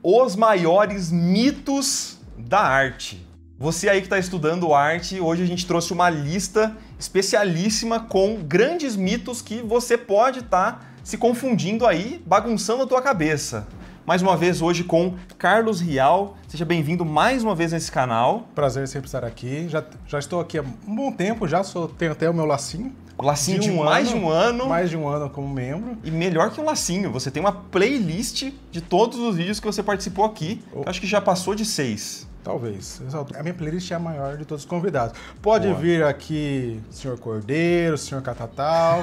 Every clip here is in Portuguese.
os maiores mitos da arte. Você aí que está estudando arte, hoje a gente trouxe uma lista especialíssima com grandes mitos que você pode estar se confundindo aí, bagunçando a tua cabeça. Mais uma vez hoje com Carlos Rial. Seja bem-vindo mais uma vez nesse canal. Prazer sempre estar aqui. Já estou aqui há um bom tempo, tenho até o meu lacinho. O lacinho de mais de um ano. Mais de um ano como membro. E melhor que um lacinho, você tem uma playlist de todos os vídeos que você participou aqui. Eu acho que já passou de 6. Talvez. A minha playlist é a maior de todos os convidados. Pode vir aqui o Sr. Cordeiro, o Sr. Catatal,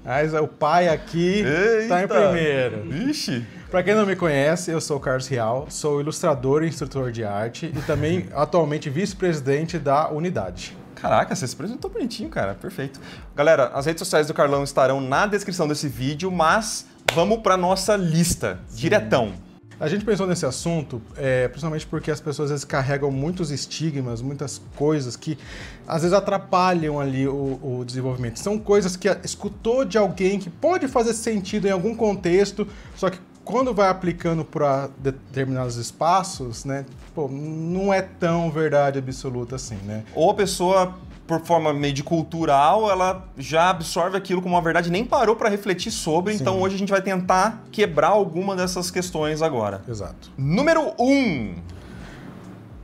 mas o pai aqui está em primeiro. Vixe! Para quem não me conhece, eu sou o Carlos Rial, sou ilustrador e instrutor de arte e também atualmente vice-presidente da Unidade. Caraca, você se apresentou bonitinho, cara. Perfeito. Galera, as redes sociais do Carlão estarão na descrição desse vídeo, mas vamos para nossa lista, diretão. A gente pensou nesse assunto, principalmente porque as pessoas às vezes carregam muitos estigmas, muitas coisas que às vezes atrapalham ali o desenvolvimento. São coisas que escutou de alguém que pode fazer sentido em algum contexto, só que quando vai aplicando para determinados espaços, né, pô, não é tão verdade absoluta assim, né? Ou a pessoa, por forma meio de cultural, ela já absorve aquilo como uma verdade, nem parou para refletir sobre. Sim. Então hoje a gente vai tentar quebrar alguma dessas questões agora. Exato. Número 1.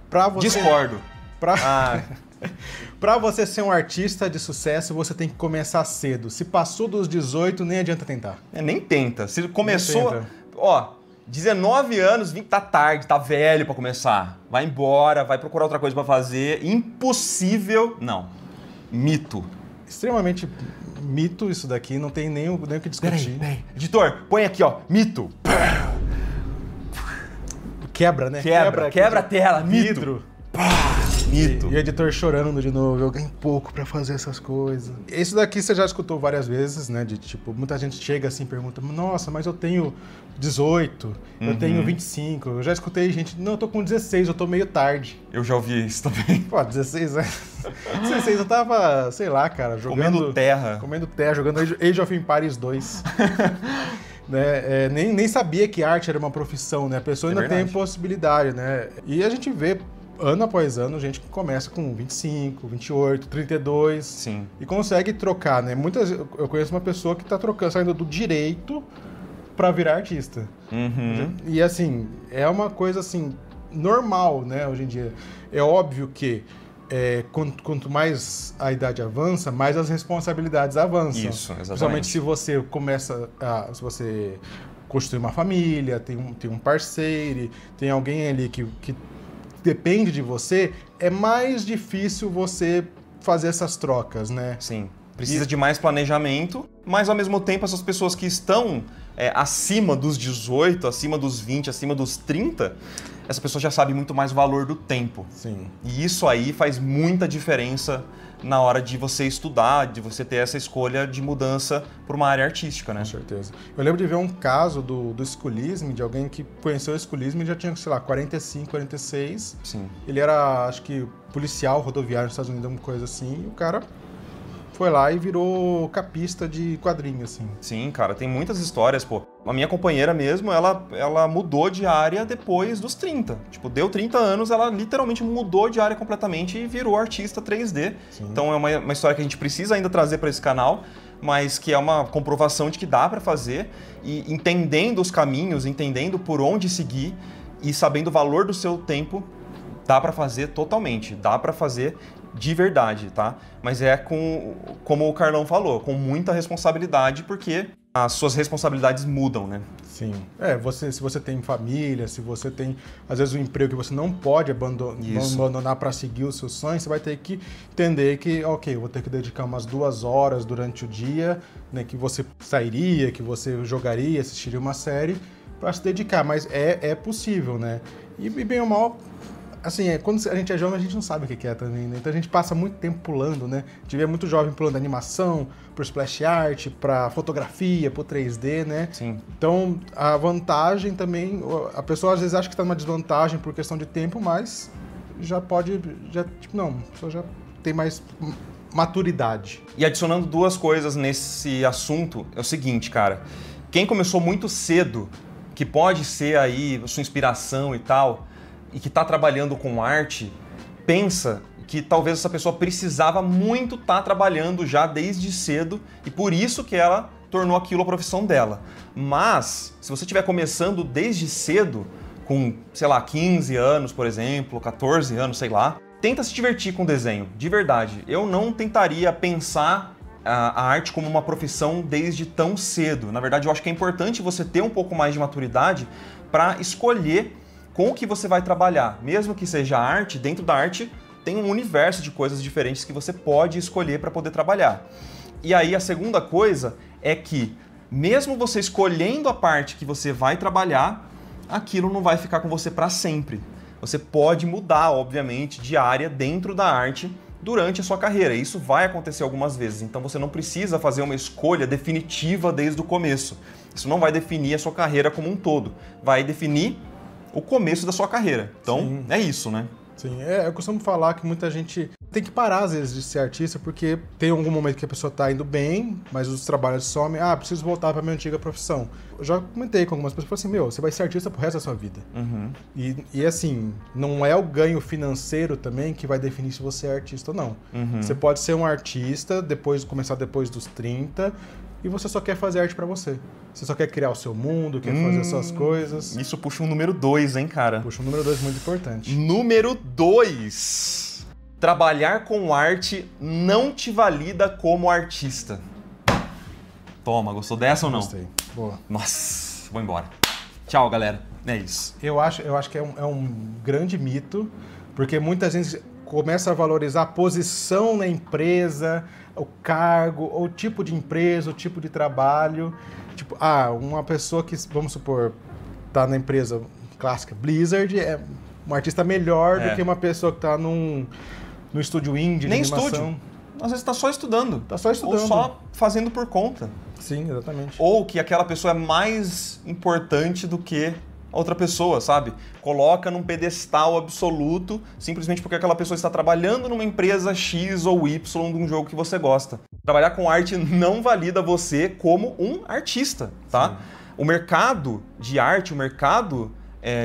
Pra você... Discordo. Para você ser um artista de sucesso, você tem que começar cedo. Se passou dos 18, nem adianta tentar. Nem tenta. Se começou... Ó, 19 anos, tá tarde, tá velho pra começar. Vai embora, vai procurar outra coisa pra fazer. Impossível. Não. Mito. Extremamente mito isso daqui, não tem nem o que discutir. Peraí. Editor, põe aqui, ó. Mito. Quebra, né? Quebra a tela. Vidro. Mito. E o editor chorando de novo, eu ganho pouco pra fazer essas coisas. Isso daqui você já escutou várias vezes, né? De tipo, muita gente chega assim e pergunta, nossa, mas eu tenho 18, eu tenho 25. Eu já escutei gente, não, eu tô com 16, eu tô meio tarde. Eu já ouvi isso também. Pô, 16 anos. 16 eu tava, sei lá, cara, jogando... Comendo terra, jogando Age of Empires 2. Né? Nem sabia que arte era uma profissão, né? A pessoa ainda tem possibilidade, né? E a gente vê... Ano após ano, gente que começa com 25, 28, 32. Sim. E consegue trocar, né? Eu conheço uma pessoa que está trocando, saindo do direito para virar artista. E assim, é uma coisa assim, normal, né, hoje em dia. É óbvio que quanto mais a idade avança, mais as responsabilidades avançam. Isso, exatamente. Principalmente se você se você constitui uma família, tem um parceiro, tem alguém ali que depende de você, é mais difícil você fazer essas trocas, né? Sim. Precisa de mais planejamento, mas ao mesmo tempo essas pessoas que estão acima dos 18, acima dos 20, acima dos 30, essa pessoa já sabe muito mais o valor do tempo. Sim. E isso aí faz muita diferença na hora de você estudar, de você ter essa escolha de mudança para uma área artística, né? Com certeza. Eu lembro de ver um caso do escolismo, de alguém que conheceu o escolismo e já tinha, sei lá, 45, 46. Sim. Ele era, acho que, policial rodoviário nos Estados Unidos, uma coisa assim, e o cara foi lá e virou capista de quadrinho, assim. Sim, cara, tem muitas histórias, pô. A minha companheira mesmo, ela mudou de área depois dos 30. Tipo, deu 30 anos, ela literalmente mudou de área completamente e virou artista 3D. Sim. Então é uma história que a gente precisa ainda trazer para esse canal, mas que é uma comprovação de que dá para fazer, e entendendo os caminhos, entendendo por onde seguir e sabendo o valor do seu tempo, dá para fazer totalmente, dá para fazer de verdade, tá? Mas como o Carlão falou, com muita responsabilidade, porque as suas responsabilidades mudam, né? Sim. Se você tem família, se você tem, às vezes, um emprego que você não pode abandonar para seguir os seus sonhos, você vai ter que entender que, ok, eu vou ter que dedicar umas 2 horas durante o dia, né, que você sairia, que você jogaria, assistiria uma série, para se dedicar. Mas é possível, né? E bem ou mal... Assim, quando a gente é jovem, a gente não sabe o que é também, né? Então a gente passa muito tempo pulando, né? A gente vê muito jovem pulando animação, pro splash art, pra fotografia, pro 3D, né? Sim. Então, a vantagem também... A pessoa às vezes acha que tá numa desvantagem por questão de tempo, mas a pessoa já tem mais maturidade. E adicionando 2 coisas nesse assunto, é o seguinte, cara. Quem começou muito cedo que pode ser aí a sua inspiração e tal, e que está trabalhando com arte, pensa que talvez essa pessoa precisava muito estar trabalhando já desde cedo e por isso que ela tornou aquilo a profissão dela. Mas, se você estiver começando desde cedo, com, sei lá, 15 anos, por exemplo, 14 anos, sei lá, tenta se divertir com desenho, de verdade. Eu não tentaria pensar a arte como uma profissão desde tão cedo. Na verdade, eu acho que é importante você ter um pouco mais de maturidade para escolher com o que você vai trabalhar. Mesmo que seja arte, dentro da arte tem um universo de coisas diferentes que você pode escolher para poder trabalhar. E aí a segunda coisa é que, mesmo você escolhendo a parte que você vai trabalhar, aquilo não vai ficar com você para sempre. Você pode mudar, obviamente, de área dentro da arte durante a sua carreira. Isso vai acontecer algumas vezes, então você não precisa fazer uma escolha definitiva desde o começo. Isso não vai definir a sua carreira como um todo, vai definir o começo da sua carreira. Então, sim, é isso, né? Sim, eu costumo falar que muita gente tem que parar, às vezes, de ser artista, porque tem algum momento que a pessoa tá indo bem, mas os trabalhos somem, preciso voltar pra minha antiga profissão. Eu já comentei com algumas pessoas, assim, você vai ser artista pro resto da sua vida. Uhum. E assim, não é o ganho financeiro também que vai definir se você é artista ou não. Uhum. Você pode ser um artista, começar depois dos 30, e você só quer fazer arte pra você. Você só quer criar o seu mundo, quer fazer as suas coisas. Isso puxa um número 2, hein, cara? Puxa um número 2 muito importante. Número 2. Trabalhar com arte não te valida como artista. Toma, gostou dessa ou não? Gostei. Boa. Nossa, vou embora. Tchau, galera. É isso. Eu acho que é um grande mito, porque muita gente começa a valorizar a posição na empresa, o cargo, o tipo de empresa, o tipo de trabalho. Tipo, uma pessoa que, vamos supor, tá na empresa clássica Blizzard é um artista melhor do que uma pessoa que tá no estúdio indie, nem de animação. Estúdio. Às vezes tá só estudando. Tá só estudando. Ou só fazendo por conta. Sim, exatamente. Ou que aquela pessoa é mais importante do que a outra pessoa, sabe? Coloca num pedestal absoluto simplesmente porque aquela pessoa está trabalhando numa empresa X ou Y de um jogo que você gosta. Trabalhar com arte não valida você como um artista, tá? Sim. O mercado de arte, o mercado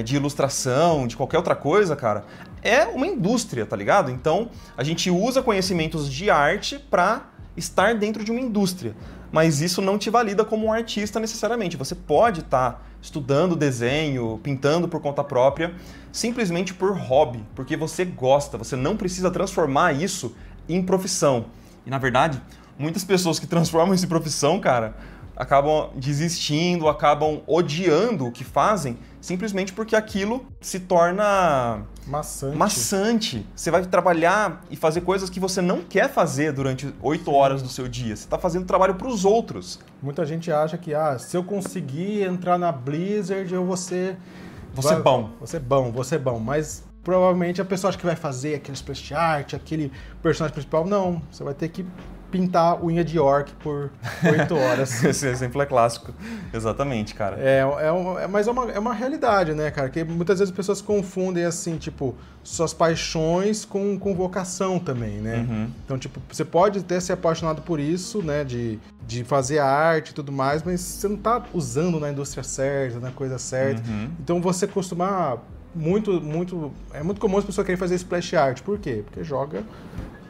de ilustração, de qualquer outra coisa, cara, é uma indústria, tá ligado? Então, a gente usa conhecimentos de arte para estar dentro de uma indústria. Mas isso não te valida como um artista necessariamente. Você pode estar estudando desenho, pintando por conta própria, simplesmente por hobby, porque você gosta. Você não precisa transformar isso em profissão. E, na verdade, muitas pessoas que transformam isso em profissão, cara, acabam desistindo, acabam odiando o que fazem, simplesmente porque aquilo se torna maçante. Você vai trabalhar e fazer coisas que você não quer fazer durante 8 horas do seu dia. Você está fazendo trabalho para os outros. Muita gente acha que se eu conseguir entrar na Blizzard, eu vou ser... bom. Vou ser bom. Mas provavelmente a pessoa acha que vai fazer aquele splash art, aquele personagem principal. Não, você vai ter que pintar unha de orc por 8 horas. Esse exemplo é clássico. Exatamente, cara. Mas é uma realidade, né, cara? Que muitas vezes as pessoas confundem, assim, tipo, suas paixões com vocação também, né? Uhum. Então, tipo, você pode até ser apaixonado por isso, né, de fazer a arte e tudo mais, mas você não tá usando na indústria certa, na coisa certa. Uhum. Então, você costuma... É muito comum as pessoas querem fazer splash art. Por quê? Porque joga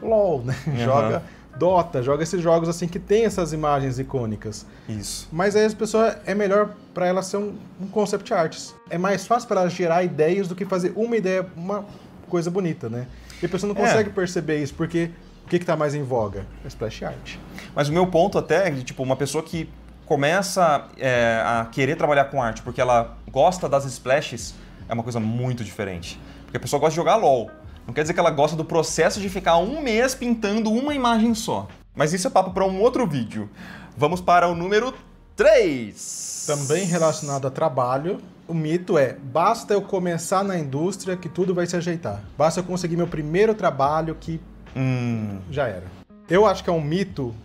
LOL, né? Uhum. Joga Dota, joga esses jogos assim que tem essas imagens icônicas. Isso. Mas aí as pessoas, é melhor para elas ser um concept artist. É mais fácil para elas gerar ideias do que fazer uma ideia, uma coisa bonita, né? E a pessoa não consegue perceber isso, porque o que está mais em voga? É splash art. Mas o meu ponto até é que, tipo, uma pessoa que começa a querer trabalhar com arte porque ela gosta das splashes, é uma coisa muito diferente. Porque a pessoa gosta de jogar LOL. Não quer dizer que ela gosta do processo de ficar um mês pintando uma imagem só. Mas isso é papo para um outro vídeo. Vamos para o número 3. Também relacionado a trabalho, o mito é: basta eu começar na indústria que tudo vai se ajeitar. Basta eu conseguir meu primeiro trabalho que já era. Eu acho que é um mito,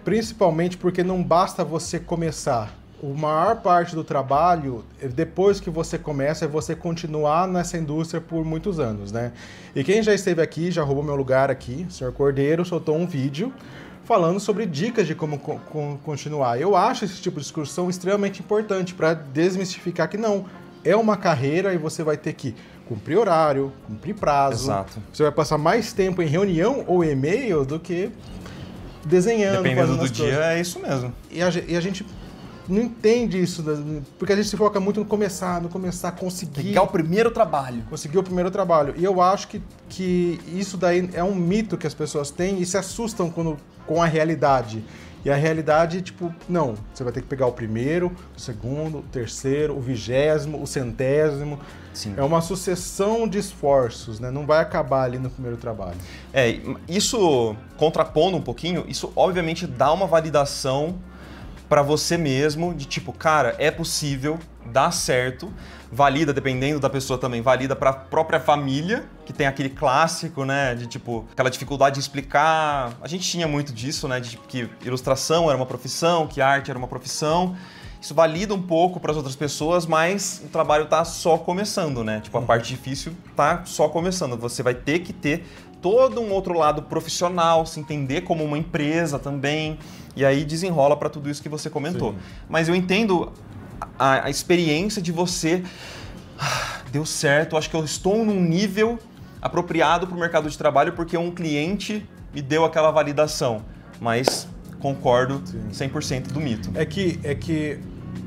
principalmente porque não basta você começar. A maior parte do trabalho, depois que você começa, é você continuar nessa indústria por muitos anos, né? E quem já esteve aqui, já roubou meu lugar aqui, o senhor Cordeiro, soltou um vídeo falando sobre dicas de como continuar. Eu acho esse tipo de discussão extremamente importante para desmistificar que não, é uma carreira e você vai ter que cumprir horário, cumprir prazo. Exato. Você vai passar mais tempo em reunião ou e-mail do que desenhando. Dependendo do dia, é isso mesmo. E a gente não entende isso, porque a gente se foca muito no começar, conseguir... Pegar o primeiro trabalho. Conseguir o primeiro trabalho. E eu acho que isso daí é um mito que as pessoas têm e se assustam com a realidade. E a realidade, tipo, não, você vai ter que pegar o primeiro, o segundo, o terceiro, o 20º, o 100º. Sim. É uma sucessão de esforços, né? Não vai acabar ali no primeiro trabalho. Isso, contrapondo um pouquinho, isso obviamente dá uma validação para você mesmo, de tipo, cara, é possível, dá certo, valida, dependendo da pessoa também, valida para a própria família, que tem aquele clássico, né, de tipo, aquela dificuldade de explicar. A gente tinha muito disso, né, de que ilustração era uma profissão, que arte era uma profissão. Isso valida um pouco para as outras pessoas, mas o trabalho tá só começando, né? Tipo, a parte difícil tá só começando. Você vai ter que ter todo um outro lado profissional, se entender como uma empresa também, e aí desenrola para tudo isso que você comentou. Sim. Mas eu entendo a experiência de você, deu certo, acho que eu estou num nível apropriado para o mercado de trabalho porque um cliente me deu aquela validação, mas concordo 100% do mito. É que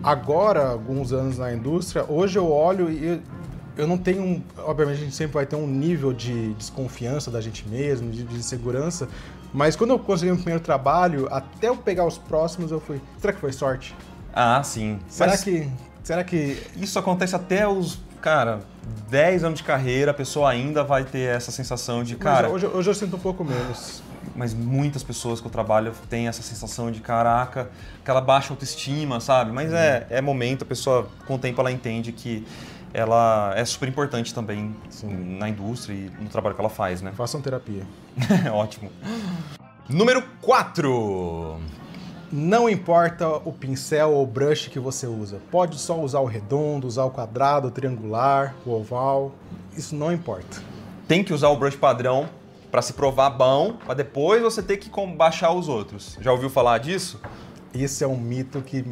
agora, alguns anos na indústria, hoje eu olho e eu não tenho, obviamente a gente sempre vai ter um nível de desconfiança da gente mesmo, de insegurança, mas quando eu consegui o meu primeiro trabalho, até eu pegar os próximos, eu fui, será que foi sorte? Ah, sim. Será que... Isso acontece até os, 10 anos de carreira, a pessoa ainda vai ter essa sensação de, cara... Hoje eu sinto um pouco menos. Mas muitas pessoas que eu trabalho têm essa sensação de, caraca, aquela baixa autoestima, sabe? Mas é momento, a pessoa, com o tempo, ela entende que ela é super importante também na indústria e no trabalho que ela faz, né? Façam terapia. Ótimo. Número 4. Não importa o pincel ou brush que você usa. Pode só usar o redondo, usar o quadrado, o triangular, o oval. Isso não importa. Tem que usar o brush padrão para se provar bom, para depois você ter que baixar os outros. Já ouviu falar disso? Esse é um mito que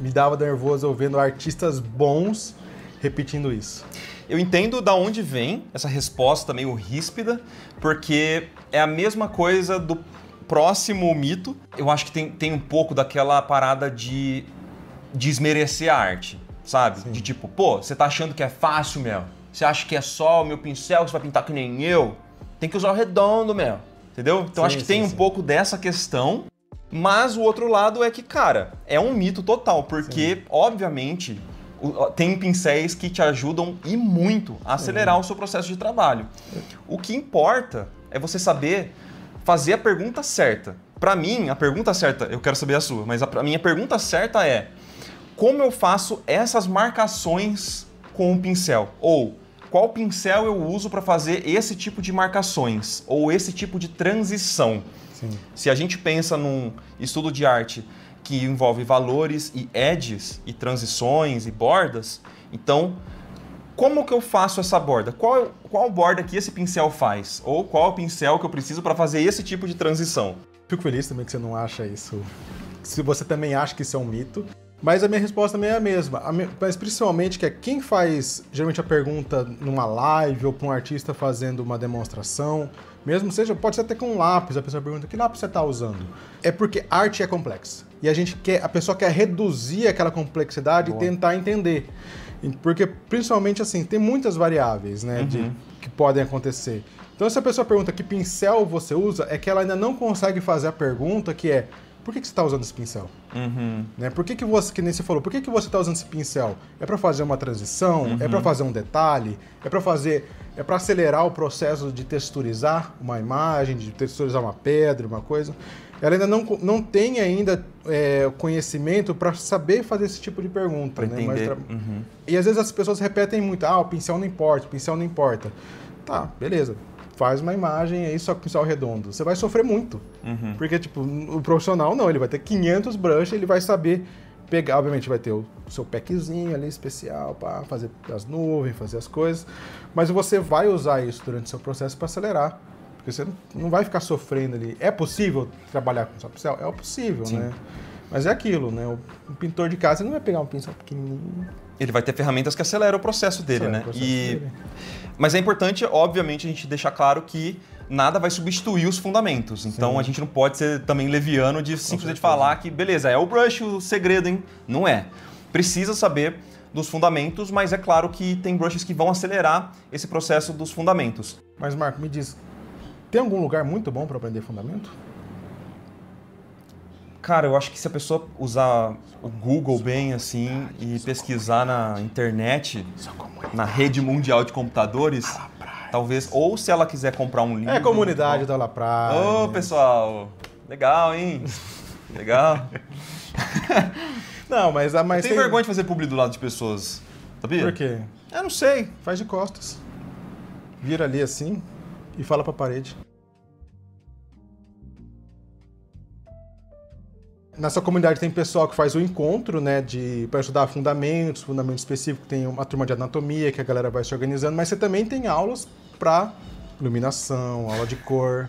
me dava nervoso eu vendo artistas bons repetindo isso. Eu entendo da onde vem essa resposta meio ríspida, porque é a mesma coisa do próximo mito. Eu acho que tem um pouco daquela parada de desmerecer a arte, sabe? Sim. De tipo, pô, você tá achando que é fácil, meu? Você acha que é só o meu pincel que você vai pintar que nem eu? Tem que usar o redondo, meu. Entendeu? Então acho que tem um pouco dessa questão, mas o outro lado é que, cara, é um mito total, porque, obviamente, tem pincéis que te ajudam e muito a acelerar o seu processo de trabalho. O que importa é você saber fazer a pergunta certa. Para mim, a pergunta certa, eu quero saber a sua, mas a minha pergunta certa é: como eu faço essas marcações com o pincel? Ou qual pincel eu uso para fazer esse tipo de marcações? Ou esse tipo de transição? Sim. Se a gente pensa num estudo de arte que envolve valores e edges, e transições e bordas, então, como que eu faço essa borda? Qual borda que esse pincel faz? Ou qual o pincel que eu preciso para fazer esse tipo de transição? Fico feliz também que você não acha isso. Se você também acha que isso é um mito. Mas a minha resposta também é a mesma. Mas principalmente que é quem faz, geralmente, a pergunta numa live ou para um artista fazendo uma demonstração, mesmo seja, pode ser até com um lápis, a pessoa pergunta que lápis você está usando. É porque arte é complexa. E a pessoa quer reduzir aquela complexidade e tentar entender. Porque, principalmente assim, tem muitas variáveis, né, que podem acontecer. Então, se a pessoa pergunta que pincel você usa, é que ela ainda não consegue fazer a pergunta que é: por que você está usando esse pincel? Né? Por que você, que nem você falou, por que você está usando esse pincel? É para fazer uma transição? É para fazer um detalhe? É para acelerar o processo de texturizar uma imagem, de texturizar uma pedra, uma coisa? Ela ainda não tem ainda conhecimento para saber fazer esse tipo de pergunta. Para entender. E às vezes as pessoas repetem muito: o pincel não importa, o pincel não importa. Tá, beleza. Faz uma imagem aí só com pincel redondo. Você vai sofrer muito. Porque, tipo, o profissional não, ele vai ter 500 brushes, ele vai saber pegar, obviamente vai ter o seu packzinho ali especial para fazer as nuvens, fazer as coisas, mas você vai usar isso durante o seu processo para acelerar. Porque você não vai ficar sofrendo ali. É possível trabalhar com só pincel? É possível, sim, né? Mas é aquilo, né? O pintor de casa não vai pegar um pincel pequenininho. Ele vai ter ferramentas que aceleram o processo dele, né? Mas é importante, obviamente, a gente deixar claro que nada vai substituir os fundamentos. Então, a gente não pode ser também leviano de simplesmente falar que, beleza, é o brush o segredo, hein? Não é. Precisa saber dos fundamentos, mas é claro que tem brushes que vão acelerar esse processo dos fundamentos. Mas, Marco, me diz, tem algum lugar muito bom para aprender fundamento? Cara, eu acho que se a pessoa usar o Google bem assim e pesquisar na internet, na rede mundial de computadores, talvez, ou se ela quiser comprar um livro... É a comunidade da Alaprime. Ô, pessoal, legal, hein? Legal. Não, mas tem vergonha de fazer publi do lado de pessoas, sabia? Por quê? Eu não sei. Faz de costas. Vira ali assim e fala pra parede. Na sua comunidade tem pessoal que faz o encontro, né, para estudar fundamentos específicos, tem uma turma de anatomia que a galera vai se organizando, mas você também tem aulas para iluminação, aula de cor.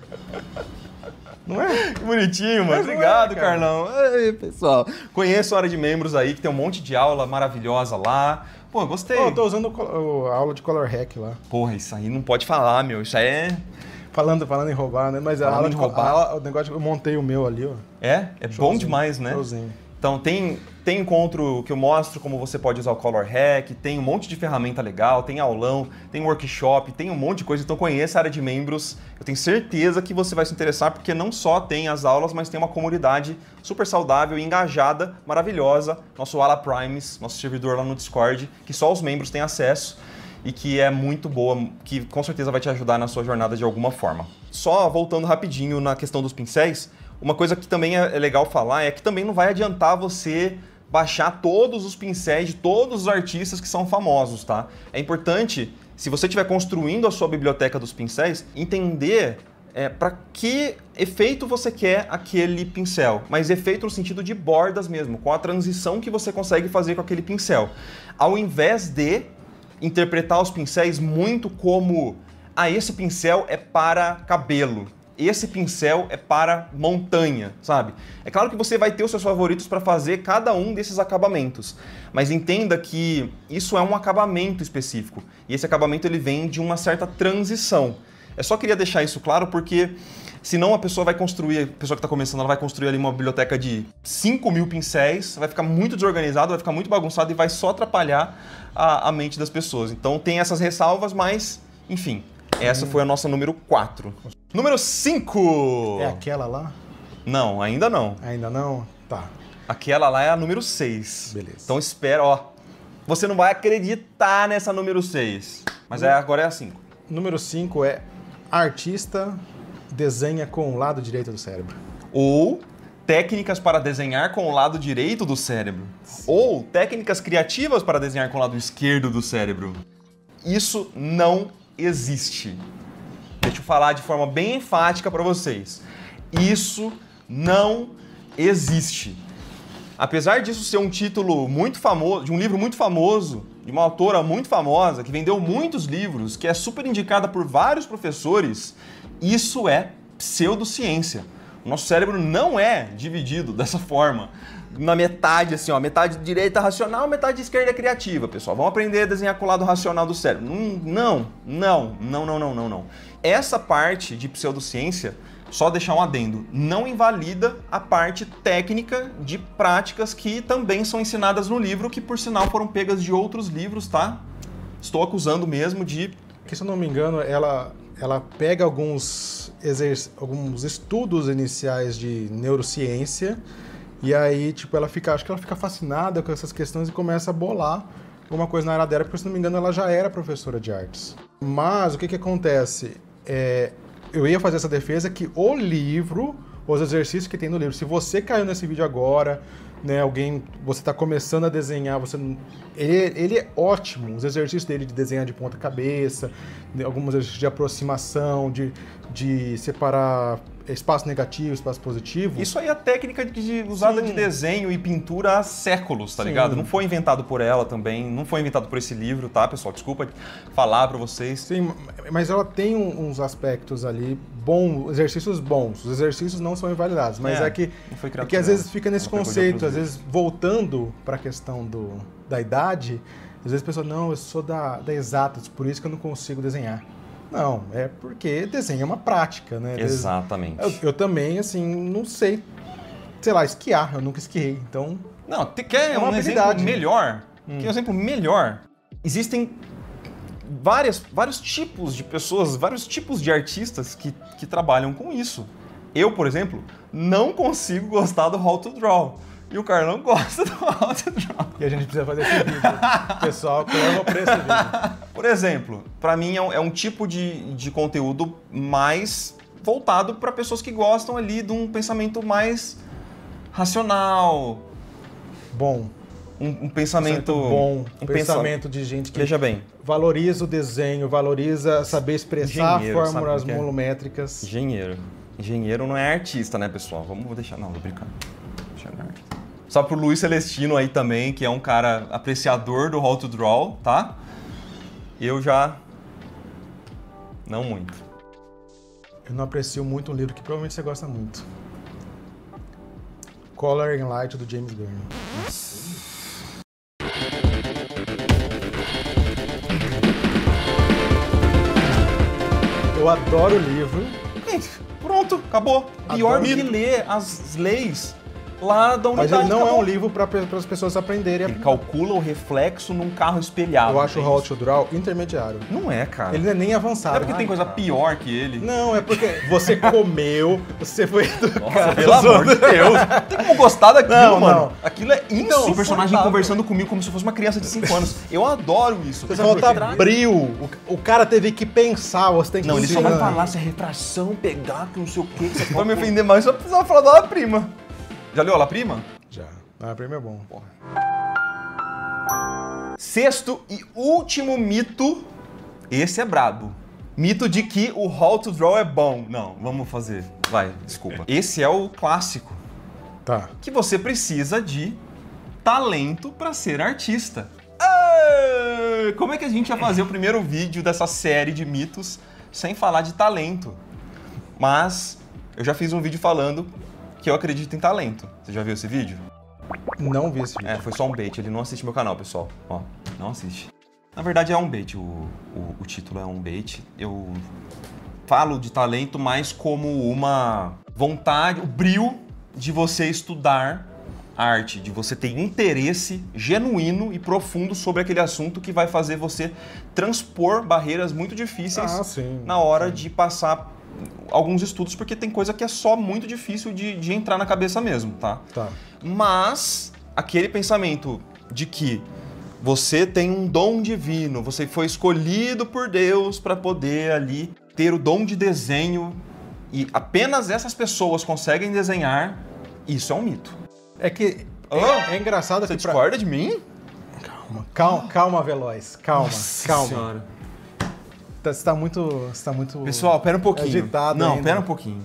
Não é? Que bonitinho, mano. Obrigado, Carlão. Ei, pessoal. Conheço a área de membros aí, que tem um monte de aula maravilhosa lá. Pô, gostei. Eu tô usando a aula de Color Hack lá. Porra, isso aí não pode falar, meu. Isso aí é... Falando em roubar, né? Mas a aula de roubar, o negócio, eu montei o meu ali, ó. É bom demais, né? Showzinho. Então tem encontro que eu mostro como você pode usar o Color Hack, tem um monte de ferramenta legal, tem aulão, tem workshop, tem um monte de coisa. Então conheça a área de membros. Eu tenho certeza que você vai se interessar, porque não só tem as aulas, mas tem uma comunidade super saudável e engajada, maravilhosa. Nosso Alaprimes, nosso servidor lá no Discord, que só os membros têm acesso e que é muito boa, que com certeza vai te ajudar na sua jornada de alguma forma. Só voltando rapidinho na questão dos pincéis, uma coisa que também é legal falar é que também não vai adiantar você baixar todos os pincéis de todos os artistas que são famosos, tá? É importante, se você estiver construindo a sua biblioteca dos pincéis, entender para que efeito você quer aquele pincel, mas efeito no sentido de bordas mesmo, com a transição que você consegue fazer com aquele pincel. Ao invés de interpretar os pincéis muito como esse pincel é para cabelo, esse pincel é para montanha, sabe? É claro que você vai ter os seus favoritos para fazer cada um desses acabamentos, mas entenda que isso é um acabamento específico, e esse acabamento ele vem de uma certa transição. Eu só queria deixar isso claro porque senão a pessoa vai construir, a pessoa que está começando, ela vai construir ali uma biblioteca de 5.000 pincéis, vai ficar muito desorganizado, vai ficar muito bagunçado e vai só atrapalhar a mente das pessoas. Então tem essas ressalvas, mas, enfim, essa foi a nossa número 4. Número 5! É aquela lá? Não, ainda não. Ainda não? Tá. Aquela lá é a número 6. Beleza. Então espera, ó. Você não vai acreditar nessa número 6, mas agora é a 5. Número 5 é artista desenha com o lado direito do cérebro. Ou técnicas para desenhar com o lado direito do cérebro. Sim. Ou técnicas criativas para desenhar com o lado esquerdo do cérebro. Isso não existe. Deixa eu falar de forma bem enfática para vocês. Isso não existe. Apesar disso ser um título muito famoso, de um livro muito famoso, de uma autora muito famosa, que vendeu muitos livros, que é super indicada por vários professores, isso é pseudociência. O nosso cérebro não é dividido dessa forma. Na metade, assim, ó, metade direita racional, metade esquerda criativa, pessoal. Vamos aprender a desenhar com o lado racional do cérebro. Não. Essa parte de pseudociência, só deixar um adendo, não invalida a parte técnica de práticas que também são ensinadas no livro, que por sinal foram pegas de outros livros, tá? Estou acusando mesmo de... Que, se eu não me engano, ela pega alguns estudos iniciais de neurociência e aí, tipo, acho que ela fica fascinada com essas questões e começa a bolar alguma coisa na área dela, porque, se não me engano, ela já era professora de artes. Mas o que acontece? Eu ia fazer essa defesa que o livro, os exercícios que tem no livro, se você caiu nesse vídeo agora, né, você está começando a desenhar, ele é ótimo, os exercícios dele de desenhar de ponta cabeça, alguns exercícios de aproximação, de separar espaço negativo, espaço positivo. Isso aí é a técnica usada de desenho e pintura há séculos, tá ligado? Não foi inventado por ela também, não foi inventado por esse livro, tá, pessoal? Desculpa falar pra vocês. Sim, mas ela tem uns aspectos ali bons, exercícios bons. Os exercícios não são invalidados, mas é que às vezes fica nesse conceito, às vezes voltando pra questão da idade, às vezes a pessoa, não, eu sou da exatas, por isso que eu não consigo desenhar. Não, é porque desenho é uma prática, né? Exatamente. Eu também, assim, não sei lá, esquiar. Eu nunca esquiei, então... Não, quer uma habilidade melhor? Quer um exemplo melhor? Existem vários tipos de pessoas, vários tipos de artistas que trabalham com isso. Eu, por exemplo, não consigo gostar do How to Draw. E o Carlão gosta do How to Draw. E a gente precisa fazer esse vídeo. Pessoal, coloca pra esse vídeo. Por exemplo, para mim é um tipo de conteúdo mais voltado para pessoas que gostam ali de um pensamento mais racional. Bom. Um pensamento bom. Um pensamento de gente que veja bem, valoriza o desenho, valoriza saber expressar fórmulas volumétricas. Engenheiro não é artista, né, pessoal? Vamos deixar... Não, vou brincar. Só pro Luiz Celestino aí também, que é um cara apreciador do How to Draw, tá? Eu já... não muito. Eu não aprecio muito um livro que provavelmente você gosta muito. Color and Light, do James Gurney. Eu adoro o livro. Pronto, acabou. Pior do que ler as leis lá da unidade. Mas ele não é um livro para as pessoas aprenderem. Ele calcula o reflexo num carro espelhado. Eu acho o How to Draw intermediário. Não é, cara. Ele não é nem avançado. Não é porque tem coisa pior que ele. Não, é porque você comeu, você foi educado. Nossa, pelo amor de Deus. Não tem como gostar daquilo, mano. Não. Aquilo é insuportável. O personagem conversando comigo como se fosse uma criança de 5 anos. Eu adoro isso. Você falta bril. O cara teve que pensar, você tem que... Não, ele só vai falar se a refração pegar, que não sei o quê. Que você vai me ofender mais, só precisava falar da prima. Já leu La Prima? Já. A Prima é bom. Porra. Sexto e último mito. Esse é brabo. Mito de que o How to Draw é bom. Não, vamos fazer. Vai, desculpa. Esse é o clássico. Tá. Que você precisa de talento para ser artista. Como é que a gente ia fazer o primeiro vídeo dessa série de mitos sem falar de talento? Mas eu já fiz um vídeo falando que eu acredito em talento. Você já viu esse vídeo? Não vi esse vídeo. É, foi só um bait. Ele não assiste meu canal, pessoal. Ó, não assiste. Na verdade é um bait, o título é um bait. Eu falo de talento mais como uma vontade, o brio de você estudar arte, de você ter interesse genuíno e profundo sobre aquele assunto que vai fazer você transpor barreiras muito difíceis na hora de passar alguns estudos, porque tem coisa que é só muito difícil de entrar na cabeça mesmo, tá? Mas aquele pensamento de que você tem um dom divino, você foi escolhido por Deus para poder ali ter o dom de desenho e apenas essas pessoas conseguem desenhar, isso é um mito. É que é engraçado você discorda de mim? Calma, Veloz. Calma. Senhora. Você tá muito Pessoal, pera um pouquinho. Agitado não, ainda. Pera um pouquinho.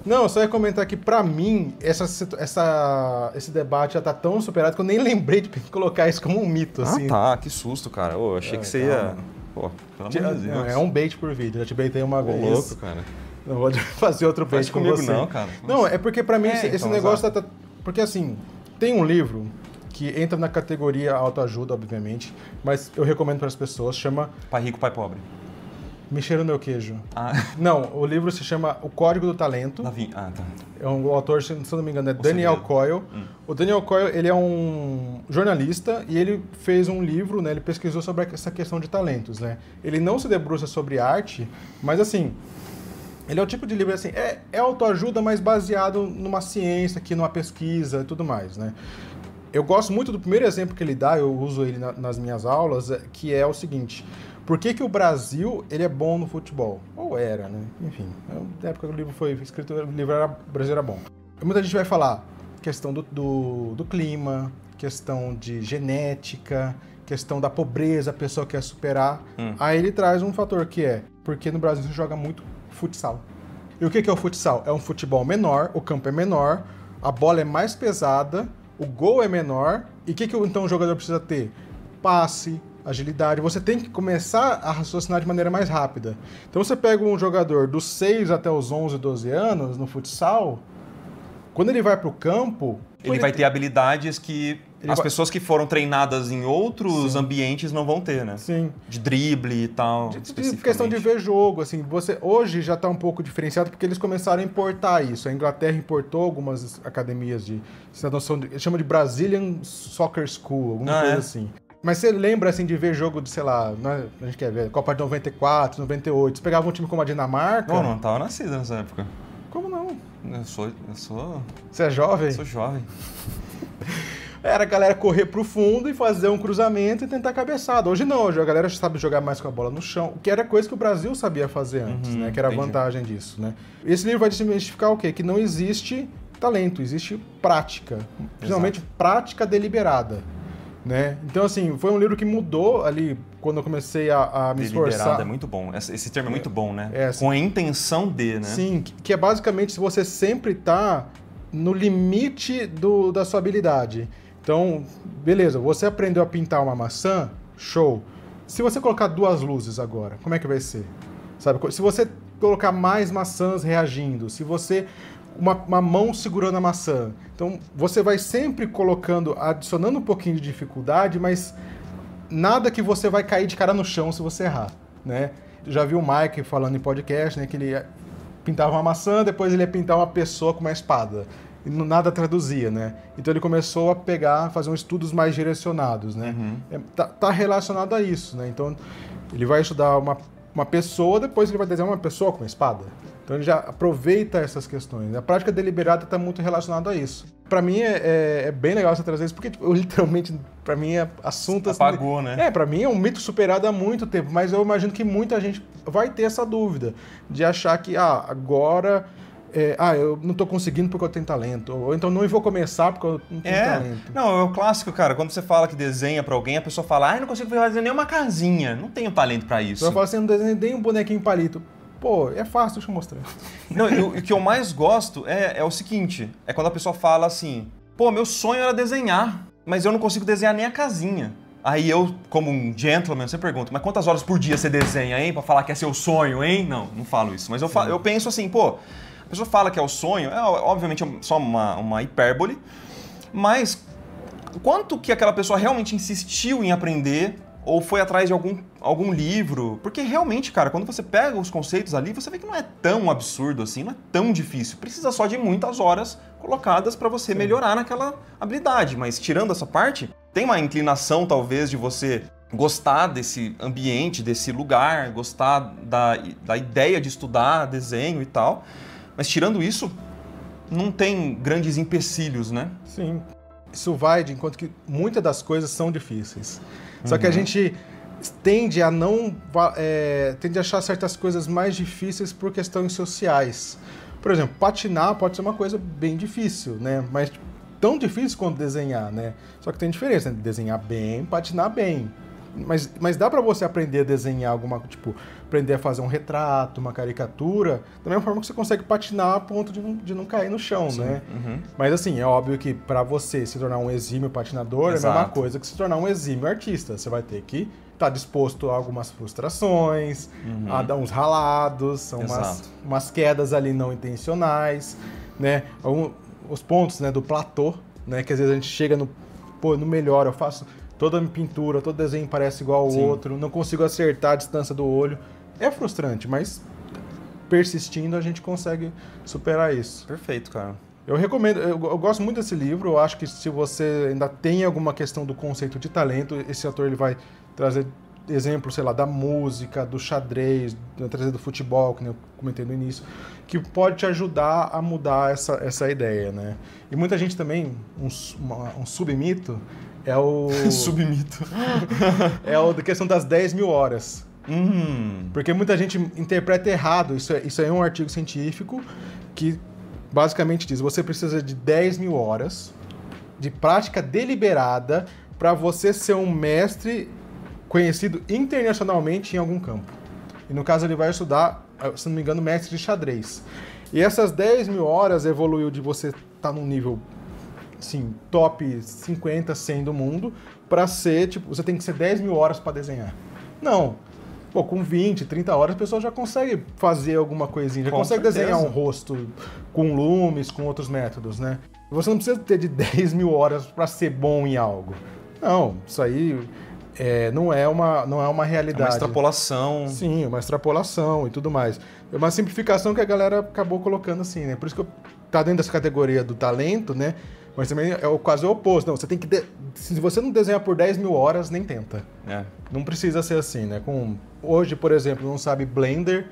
Não, eu só ia comentar que pra mim esse debate já tá tão superado que eu nem lembrei de colocar isso como um mito, assim. Tá, que susto, cara. Eu achei que você ia... Pô, pelo amor de Deus. É um bait por vídeo, já te baitei uma vez. Louco, cara. Não vou fazer outro bait com comigo você. Não, cara. Não, é porque pra mim esse negócio tá... Porque assim, tem um livro que entra na categoria autoajuda, obviamente, mas eu recomendo para as pessoas, chama... Pai Rico, Pai Pobre. Mexer no meu queijo. Não, o livro se chama O Código do Talento. Tá. O autor, se não me engano, é Daniel Coyle. O Daniel Coyle, ele é um jornalista e ele fez um livro, né? Ele pesquisou sobre essa questão de talentos, né? Ele não se debruça sobre arte, mas assim, ele é o tipo de livro assim, é autoajuda, mas baseado numa ciência, aqui numa pesquisa e tudo mais, né? Eu gosto muito do primeiro exemplo que ele dá, eu uso ele nas minhas aulas, que é o seguinte: por que o Brasil ele é bom no futebol? Ou era, né? Enfim, na época que o livro foi escrito, o Brasil era bom. Muita gente vai falar questão do clima, questão de genética, questão da pobreza, a pessoa quer superar. Aí ele traz um fator que é, porque no Brasil se joga muito futsal. E o que é o futsal? É um futebol menor, o campo é menor, a bola é mais pesada, o gol é menor. E o que então o jogador precisa ter? Passe, agilidade. Você tem que começar a raciocinar de maneira mais rápida. Então você pega um jogador dos 6 até os 11, 12 anos no futsal, quando ele vai para o campo... Ele vai ter habilidades que as pessoas que foram treinadas em outros ambientes não vão ter, né? Sim. De drible e tal, de questão de ver jogo, assim, você hoje já está um pouco diferenciado porque eles começaram a importar isso. A Inglaterra importou algumas academias de... chama de Brazilian Soccer School, alguma coisa assim. Mas você lembra, assim, de ver jogo de, sei lá, a gente quer ver, Copa de 94, 98, você pegava um time como a Dinamarca... Não tava nascido nessa época. Como não? Eu sou... Você é jovem? Eu sou jovem. Era a galera correr pro fundo e fazer um cruzamento e tentar cabeçada. Hoje não, hoje a galera sabe jogar mais com a bola no chão, que era coisa que o Brasil sabia fazer antes, né? Que era a vantagem disso, né? Esse livro vai desmistificar o quê? Que não existe talento, existe prática. Principalmente prática deliberada, né? Então, assim, foi um livro que mudou ali quando eu comecei a me esforçar. Deliberado é muito bom. Esse termo é muito bom, né? Assim, com a intenção de, né? Sim, que é basicamente se você sempre tá no limite da sua habilidade. Então, beleza, você aprendeu a pintar uma maçã, show. Se você colocar 2 luzes agora, como é que vai ser? Sabe? Se você colocar mais maçãs reagindo, se você... Uma mão segurando a maçã. Então, você vai sempre colocando, adicionando um pouquinho de dificuldade, mas nada que você vai cair de cara no chão se você errar, né? Já vi o Mike falando em podcast, né, que ele pintava uma maçã, depois ele ia pintar uma pessoa com uma espada. E nada traduzia, né? Então ele começou a fazer uns estudos mais direcionados, né? Tá relacionado a isso, né? Então ele vai estudar uma pessoa, depois ele vai desenhar uma pessoa com uma espada. Então ele já aproveita essas questões. A prática deliberada está muito relacionada a isso. Para mim é bem legal você trazer isso, porque tipo, eu literalmente, para mim é assunto... Apagou, né? Para mim é um mito superado há muito tempo, mas eu imagino que muita gente vai ter essa dúvida de achar que agora... eu não tô conseguindo porque eu tenho talento. Ou então não vou começar porque eu não tenho talento. Não, é o clássico, cara. Quando você fala que desenha pra alguém, a pessoa fala, não consigo fazer nenhuma casinha. Não tenho talento pra isso. Eu falo assim, não desenho nem um bonequinho palito. Pô, é fácil, deixa eu mostrar. Não, o que eu mais gosto é o seguinte, é quando a pessoa fala assim, pô, meu sonho era desenhar, mas eu não consigo desenhar nem a casinha. Aí eu, como um gentleman, você pergunta, mas quantas horas por dia você desenha, hein? Pra falar que é seu sonho, hein? Não falo isso. Mas eu penso assim, pô, a pessoa fala que é o sonho, obviamente só uma hipérbole, mas quanto que aquela pessoa realmente insistiu em aprender ou foi atrás de algum livro? Porque realmente, cara, quando você pega os conceitos ali, você vê que não é tão absurdo assim, não é tão difícil. Precisa só de muitas horas colocadas para você melhorar naquela habilidade. Mas tirando essa parte, tem uma inclinação talvez de você gostar desse ambiente, desse lugar, gostar da ideia de estudar desenho e tal. Mas tirando isso, não tem grandes empecilhos, né? Sim. Isso vai de enquanto que muitas das coisas são difíceis. Só que a gente tende a tende a achar certas coisas mais difíceis por questões sociais. Por exemplo, patinar pode ser uma coisa bem difícil, né? Mas tão difícil quanto desenhar, né? Só que tem diferença entre desenhar bem, patinar bem. Mas dá pra você aprender a desenhar aprender a fazer um retrato, uma caricatura, da mesma forma que você consegue patinar a ponto de não cair no chão, né? Mas assim, é óbvio que pra você se tornar um exímio patinador, é a mesma coisa que se tornar um exímio artista. Você vai ter que estar disposto a algumas frustrações, a dar uns ralados, são umas quedas ali não intencionais, né? Os pontos, né, do platô, né? Que às vezes a gente chega no melhor, eu faço... Toda pintura, todo desenho parece igual ao outro, não consigo acertar a distância do olho. É frustrante, mas persistindo a gente consegue superar isso. Perfeito, cara. Eu recomendo, eu gosto muito desse livro, eu acho que se você ainda tem alguma questão do conceito de talento, esse autor ele vai trazer exemplos, sei lá, da música, do xadrez, trazer do futebol, que eu comentei no início, que pode te ajudar a mudar essa ideia, né? E muita gente também, um submito, é o... Submito. É a questão das 10 mil horas. Porque muita gente interpreta errado. Isso é um artigo científico que basicamente diz: você precisa de 10 mil horas de prática deliberada para você ser um mestre conhecido internacionalmente em algum campo. E no caso ele vai estudar se não me engano, mestre de xadrez. E essas 10 mil horas evoluiu de você estar num nível, assim, top 50, 100 do mundo, para ser, tipo, você tem que ser 10 mil horas para desenhar. Não. Pô, com 20, 30 horas a pessoa já consegue fazer alguma coisinha, já consegue desenhar um rosto com lumes, com outros métodos, né? Você não precisa ter de 10 mil horas para ser bom em algo. Não, isso aí não é uma realidade. É uma extrapolação. Sim, uma extrapolação e tudo mais. É uma simplificação que a galera acabou colocando assim, né? Por isso que tá dentro dessa categoria do talento, né? Mas também é quase o oposto. Não, você tem que... Se você não desenhar por 10 mil horas, nem tenta. Não precisa ser assim, né? Hoje, por exemplo, não sabe Blender,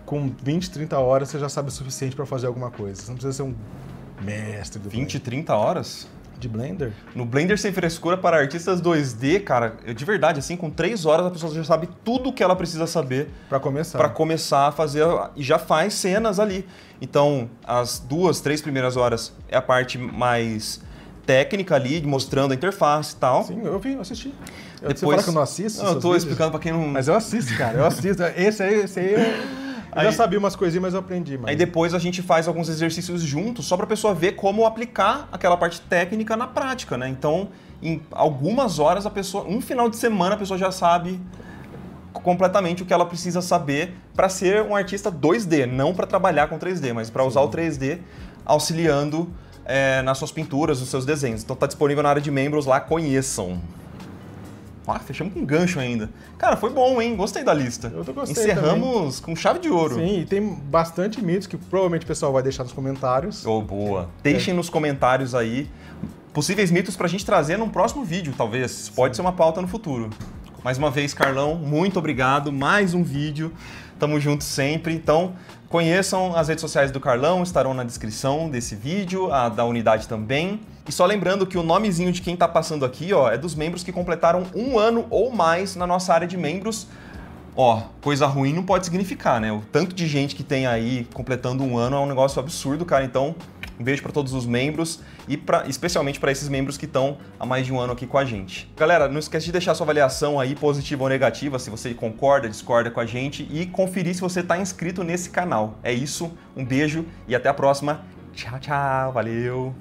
com 20, 30 horas você já sabe o suficiente para fazer alguma coisa. Você não precisa ser um mestre do 20, 30 horas? De Blender? No Blender Sem Frescura para artistas 2D, cara, de verdade, assim, com 3 horas a pessoa já sabe tudo o que ela precisa saber para começar a fazer, e já faz cenas ali. Então, as 2, 3 primeiras horas é a parte mais técnica ali, mostrando a interface e tal. Sim, eu assisti. Depois, você fala que eu não assisto? Não, eu tô explicando para quem não... Mas eu assisto, cara, eu assisto. Esse aí... Eu já sabia umas coisinhas, mas eu aprendi mais. Aí depois a gente faz alguns exercícios juntos, só para a pessoa ver como aplicar aquela parte técnica na prática, né? Então, em algumas horas, um final de semana, a pessoa já sabe completamente o que ela precisa saber para ser um artista 2D, não para trabalhar com 3D, mas para usar o 3D auxiliando nas suas pinturas, nos seus desenhos. Então tá disponível na área de membros lá, conheçam. Fechamos com gancho ainda. Cara, foi bom, hein? Gostei da lista. Eu tô gostando. Encerramos com chave de ouro. Sim, e tem bastante mitos que provavelmente o pessoal vai deixar nos comentários. Oh, boa. Deixem nos comentários aí possíveis mitos pra gente trazer num próximo vídeo, talvez. Pode ser uma pauta no futuro. Mais uma vez, Carlão, muito obrigado. Mais um vídeo. Tamo junto sempre. Então, conheçam as redes sociais do Carlão, estarão na descrição desse vídeo, a da unidade também. E só lembrando que o nomezinho de quem tá passando aqui, ó, é dos membros que completaram 1 ano ou mais na nossa área de membros. Ó, coisa ruim não pode significar, né? O tanto de gente que tem aí completando 1 ano é um negócio absurdo, cara. Então, um beijo para todos os membros e especialmente para esses membros que estão há mais de 1 ano aqui com a gente. Galera, não esquece de deixar sua avaliação aí, positiva ou negativa, se você concorda, discorda com a gente, e conferir se você está inscrito nesse canal. É isso, um beijo e até a próxima. Tchau, tchau, valeu!